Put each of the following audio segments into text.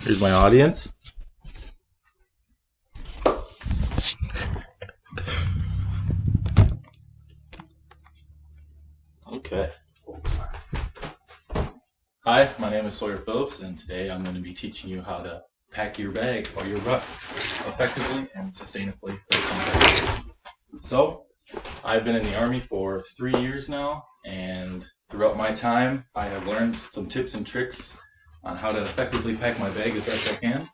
Here's my audience. Okay. Hi, my name is Sawyer Phillips, and today I'm going to be teaching you how to pack your bag or your ruck effectively and sustainably for the combat. So, I've been in the Army for 3 years now, and throughout my time, I have learned some tips and tricks on how to effectively pack my bag as best I can.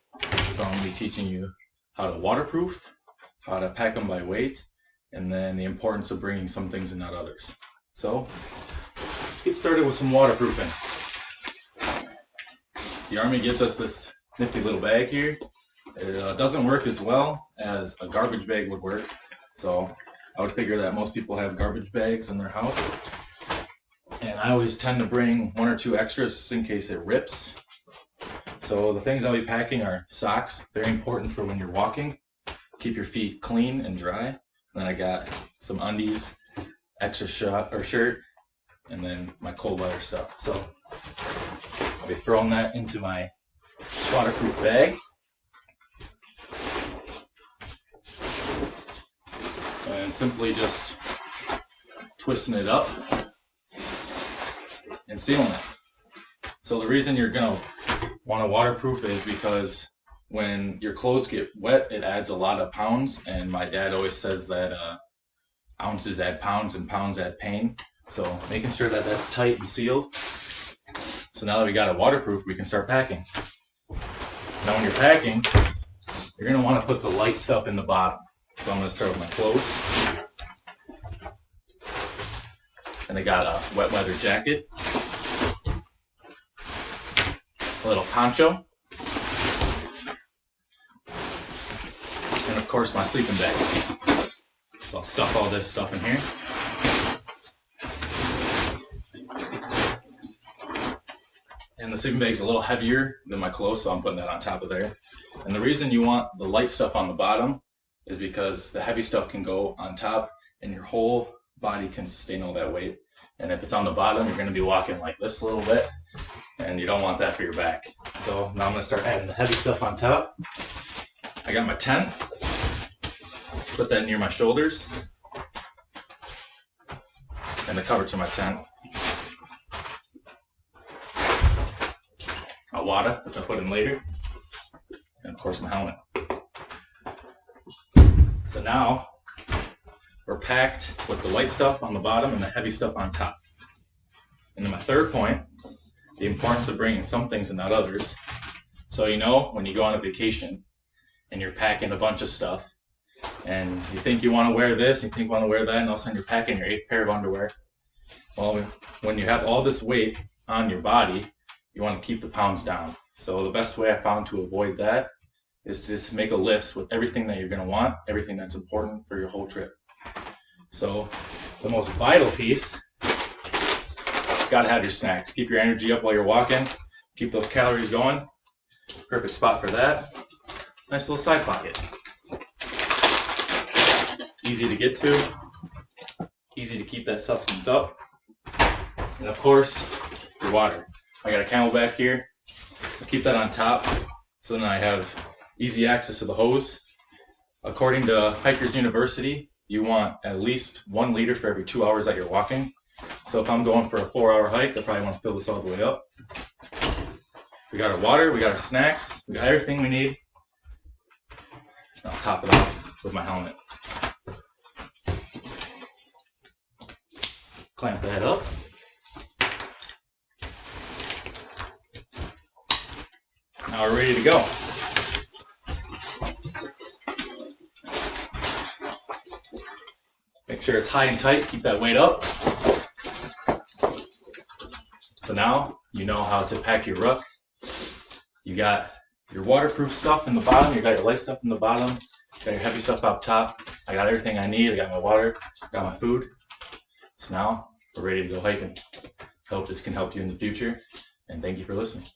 So I'm going to be teaching you how to waterproof, how to pack them by weight, and then the importance of bringing some things and not others. So, let's get started with some waterproofing. The Army gives us this nifty little bag here. It doesn't work as well as a garbage bag would work, so I would figure that most people have garbage bags in their house. And I always tend to bring 1 or 2 extras just in case it rips. So the things I'll be packing are socks, very important for when you're walking. Keep your feet clean and dry. And then I got some undies, extra shirt, and then my cold weather stuff. So I'll be throwing that into my waterproof bag. And simply just twisting it up and sealing it. So the reason you're going to want to waterproof it is because when your clothes get wet, it adds a lot of pounds, and my dad always says that ounces add pounds and pounds add pain. So making sure that that's tight and sealed. So now that we got it waterproof, we can start packing. Now when you're packing, you're going to want to put the light stuff in the bottom. So I'm going to start with my clothes. And I got a wet weather jacket, a little poncho, and of course my sleeping bag. So I'll stuff all this stuff in here. And the sleeping bag's a little heavier than my clothes, so I'm putting that on top of there. And the reason you want the light stuff on the bottom is because the heavy stuff can go on top and your whole body can sustain all that weight. And if it's on the bottom, you're going to be walking like this a little bit, and you don't want that for your back. So now I'm going to start adding the heavy stuff on top. I got my tent. Put that near my shoulders. And the cover to my tent. My water, which I'll put in later. And of course my helmet. So now we're packed with the light stuff on the bottom and the heavy stuff on top. And then my third point, the importance of bringing some things and not others. So you know, when you go on a vacation and you're packing a bunch of stuff and you think you want to wear this, you think you want to wear that, and all of a sudden you're packing your 8th pair of underwear. Well, when you have all this weight on your body, you want to keep the pounds down. So the best way I found to avoid that is to just make a list with everything that you're going to want, everything that's important for your whole trip. So the most vital piece, you've got to have your snacks. Keep your energy up while you're walking. Keep those calories going. Perfect spot for that. Nice little side pocket. Easy to get to. Easy to keep that sustenance up. And of course, your water. I got a CamelBak here. I'll keep that on top so then I have easy access to the hose. According to Hikers University, you want at least 1 liter for every 2 hours that you're walking. So if I'm going for a 4-hour hike, I probably want to fill this all the way up. We got our water, we got our snacks, we got everything we need. I'll top it off with my helmet. Clamp that up. Now we're ready to go. Make sure it's high and tight, keep that weight up. So now you know how to pack your ruck. You got your waterproof stuff in the bottom, you got your light stuff in the bottom, you got your heavy stuff up top. I got everything I need, I got my water, I got my food. So now we're ready to go hiking. I hope this can help you in the future, and thank you for listening.